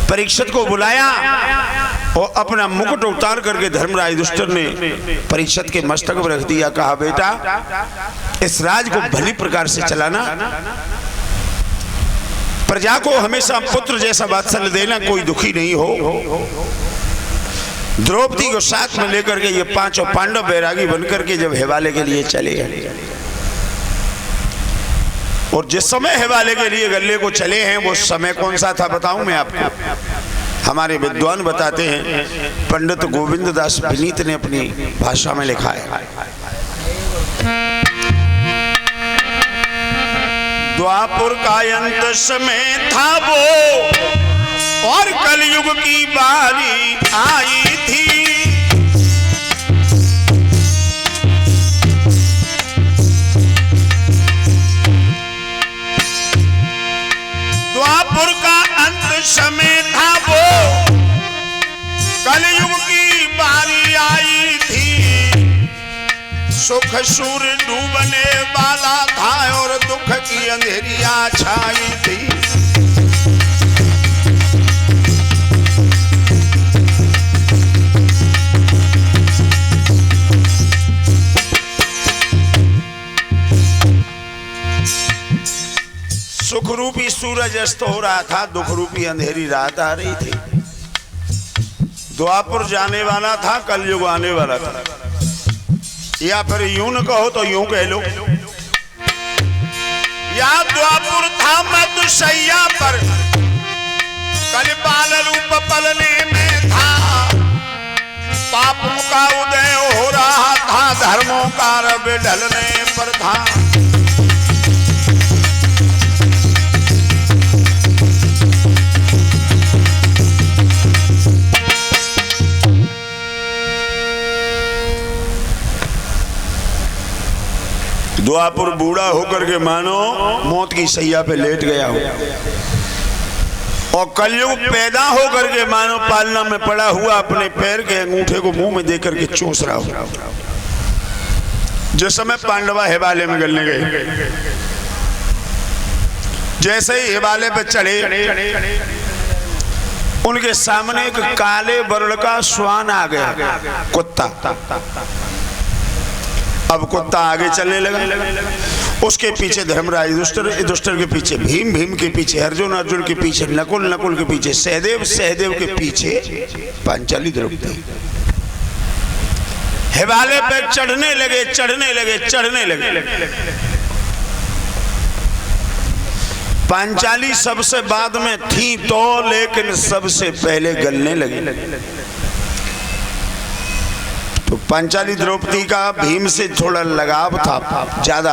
परीक्षित को बुलाया और अपना मुकुट उतार करके धर्मराज युधिष्ठिर ने परीक्षित के मस्तक पर रख दिया। कहा बेटा इस राज को भली प्रकार से चलाना, प्रजा को हमेशा पुत्र जैसा वात्सल्य देना, कोई दुखी नहीं हो। द्रौपदी को साथ में लेकर के ये पांचों पांडव बैरागी बनकर के जब हिमालय के लिए चले, और जिस समय हिमालय के लिए गल्ले को चले हैं वो समय कौन सा था बताऊं मैं आपको। हमारे विद्वान बताते हैं, पंडित गोविंद दास विनीत ने अपनी भाषा में लिखा है, द्वापुर का अंत समय था वो और कलयुग की बारी आई थी। द्वापुर का अंत समय था वो कलयुग की बारी आई थी। सुख सूर्य डूबने वाला था और दुख की अंधेरिया छाई थी। सुख रूपी सूरज अस्त हो रहा था, दुख रूपी अंधेरी रात आ रही थी। द्वापुर जाने वाला था, कलयुग आने वाला था, या फिर यूं न कहो तो यूं कह लो, या द्वापुर था मधुशैया पर कलिपाल रूप पलने में था। पापों का उदय हो रहा था, धर्मों का रब ढलने पर था। द्वापुर बूढ़ा होकर के मानो मौत की सैया पे लेट गया हो, और कलयुग पैदा होकर के मानो पालना में पड़ा हुआ अपने पैर के अंगूठे को मुंह में देकर के चूस रहा हो। जिस समय पांडवा हिमालय में गलने गए, जैसे ही हिमालय पे चढ़े, उनके सामने एक काले वर्ण का श्वान आ गया, कुत्ता। अब कुत्ता आगे चलने लगा, उसके पीछे धर्मराज युधिष्ठिर के पीछे भीम, भीम के पीछे अर्जुन, अर्जुन के पीछे नकुल, नकुल के पीछे सहदेव, सहदेव के पीछे पांचाली द्रौपदी। हिमालय पे चढ़ने लगे, चढ़ने लगे, चढ़ने लगे। पांचाली सबसे बाद में थी तो, लेकिन सबसे पहले गलने लगी। तो पांचाली द्रौपदी का भीम से थोड़ा लगाव था ज्यादा,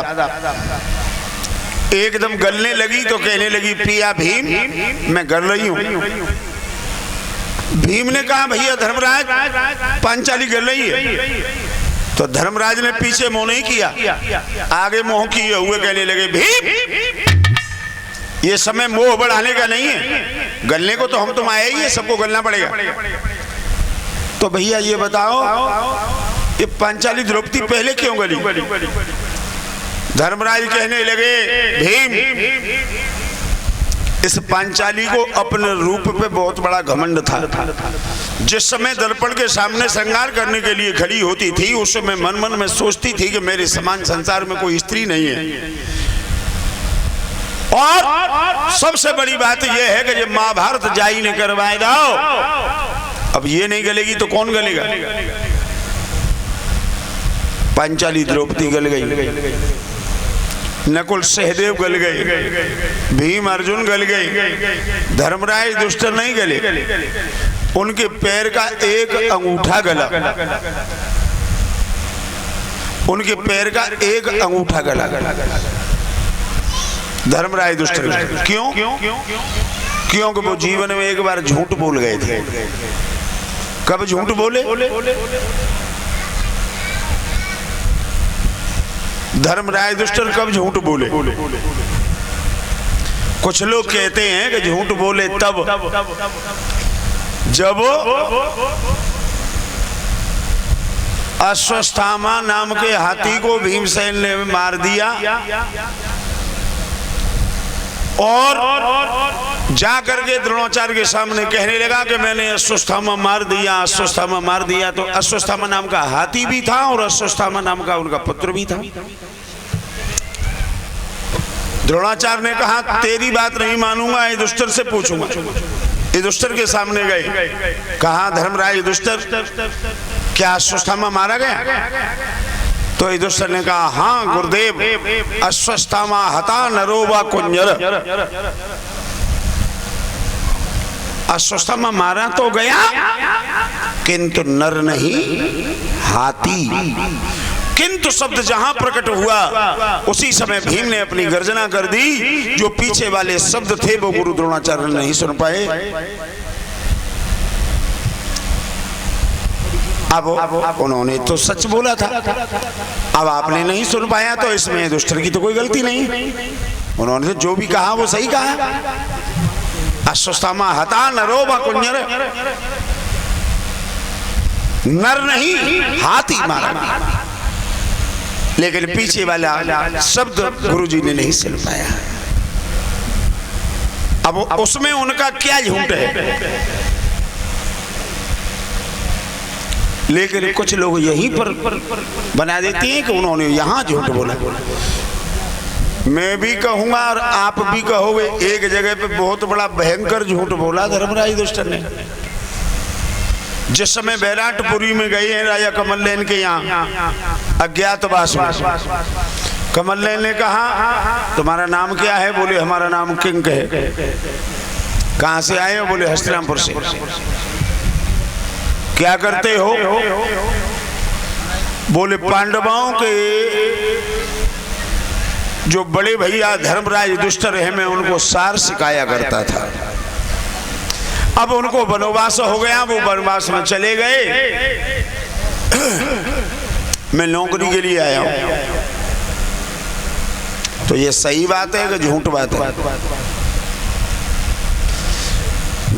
एकदम गलने लगी तो कहने लगी, पिया भीम मैं गल रही हूं। भीम ने कहा भैया धर्मराज पांचाली गल रही है, तो धर्मराज ने पीछे मुंह नहीं किया, आगे मुंह किए हुए कहने लगे, भीम ये समय मोह बढ़ाने का नहीं है, गलने को तो हम तुम आए ही है, सबको गलना पड़ेगा। तो भैया ये बताओ ये पांचाली द्रौपदी पहले क्यों गली? धर्मराज कहने लगे, भीम इस पांचाली को अपने रूप पे बहुत बड़ा घमंड था। जिस समय दर्पण के सामने श्रृंगार करने के लिए खड़ी होती थी, उस समय मन मन में सोचती थी कि मेरे समान संसार में कोई स्त्री नहीं है। और सबसे बड़ी बात यह है कि जब महाभारत जाई ने करवाए दाओ, अब ये नहीं गलेगी तो कौन गलेगा? पांचाली द्रौपदी गल गई, नकुल सहदेव गल गए, भीम अर्जुन गल गए, धर्मराज युधिष्ठिर नहीं गले। उनके पैर का एक अंगूठा गला, उनके पैर का एक अंगूठा गला धर्मराज युधिष्ठिर। क्यों? क्योंकि वो जीवन में एक बार झूठ बोल गए थे। कब झूठ बोले? धर्मराज युधिष्ठिर कब झूठ बोले? कुछ लोग कहते हैं कि झूठ बोले तब जब अश्वत्थामा नाम के हाथी को भीमसेन ने मार दिया, और जा करके द्रोणाचार्य के सामने कहने लगा कि मैंने अश्वत्थामा मार दिया, अश्वत्थामा मार दिया। तो अश्वत्थामा नाम का हाथी भी था और अश्वत्थामा नाम का उनका पुत्र भी था। द्रोणाचार्य ने कहा तेरी बात नहीं मानूंगा, युधिष्ठिर से पूछूंगा। युधिष्ठिर के सामने गए, कहा धर्मराज युधिष्ठिर क्या अश्वत्थामा मारा गया? तो युधिष्ठिर ने कहा हाँ गुरुदेव, अश्वत्थामा हता नरो वा कुंजर। अश्वत्थामा मारा तो गया किंतु नर नहीं हाथी। किंतु शब्द जहां प्रकट हुआ उसी समय भीम ने अपनी गर्जना कर दी। जो पीछे वाले शब्द थे वो गुरु द्रोणाचार्य नहीं सुन पाए। अब उन्होंने तो सच बोला था, अब आपने नहीं सुन पाया तो इसमें युधिष्ठिर की तो कोई गलती नहीं। उन्होंने तो जो भी कहा वो सही कहा। अश्वत्थामा हता नरो वा कुंजर, नर नहीं हाथी मारा। लेकिन पीछे वाला शब्द गुरुजी ने नहीं सुन पाया। अब उसमें उनका क्या झूठ है? लेकिन कुछ लोग यहीं पर बना देते हैं कि उन्होंने यहां झूठ बोला। मैं भी कहूंगा और आप भी कहोगे, एक जगह पे बहुत बड़ा भयंकर झूठ बोला धर्मराज युधिष्ठिर ने। जिस समय बैराटपुरी में गए हैं राजा कमलनैन के यहाँ अज्ञातवास में, कमलनैन ने कहा तुम्हारा नाम क्या है? बोले हमारा नाम किंक है। कहाँ से आए हो? बोले हस्तिनापुर से। क्या करते हो? बोले पांडवों के जो बड़े भैया धर्मराज युधिष्ठिर है मैं उनको सार सिखाया करता था। अब उनको वनवास हो गया, वो वनवास में चले गए, मैं नौकरी के लिए आया हूं। तो ये सही बात है कि झूठ बात है?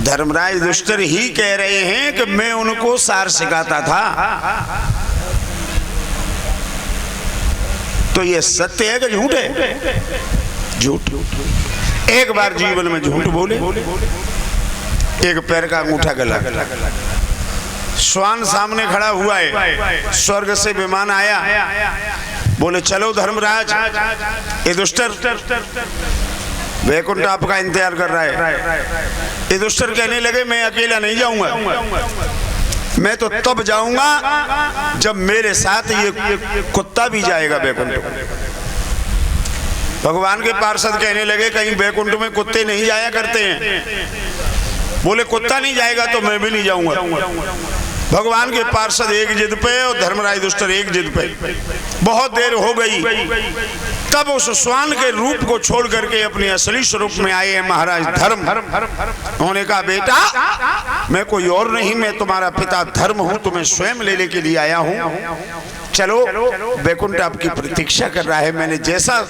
धर्मराज युधिष्ठिर ही कह रहे हैं कि मैं उनको सार सिखाता था। तो ये सत्य है कि झूठ है? झूठ। एक बार जीवन में झूठ बोले, एक पैर का अंगूठा गला। श्वान सामने खड़ा हुआ है, स्वर्ग से विमान आया, बोले चलो धर्मराज, युधिष्ठिर वैकुंठ आपका इंतजार कर रहा है। युधिष्ठिर कहने लगे मैं अकेला नहीं जाऊंगा, मैं तो तब जाऊंगा जब मेरे साथ ये कुत्ता भी जाएगा वैकुंठ। भगवान के पार्षद कहने लगे कहीं वैकुंठ में कुत्ते नहीं जाया करते हैं? बोले कुत्ता नहीं जाएगा तो मैं भी नहीं जाऊंगा। भगवान के पार्षद एक जिद पे और धर्मराज युधिष्ठिर एक जिद पे। बहुत देर हो गई, तब उस श्वान के रूप को छोड़ करके अपने असली स्वरूप में आए हैं महाराज धर्म। उन्होंने कहा बेटा मैं कोई और नहीं, मैं तुम्हारा पिता धर्म हूं, तुम्हें स्वयं लेने के लिए आया हूं। चलो वैकुंठ आपकी प्रतीक्षा कर रहा है। मैंने जैसा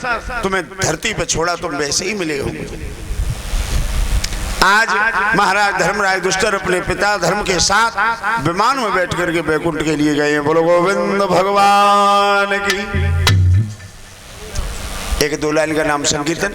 तुम्हें धरती पर छोड़ा तुम वैसे ही मिले हो। आज महाराज धर्मराज युधिष्ठिर अपने पिता धर्म के साथ विमान में बैठ करके वैकुंठ के लिए गए हैं। बोलो गोविंद भगवान की। एक दो लाइन का नाम संकीर्तन।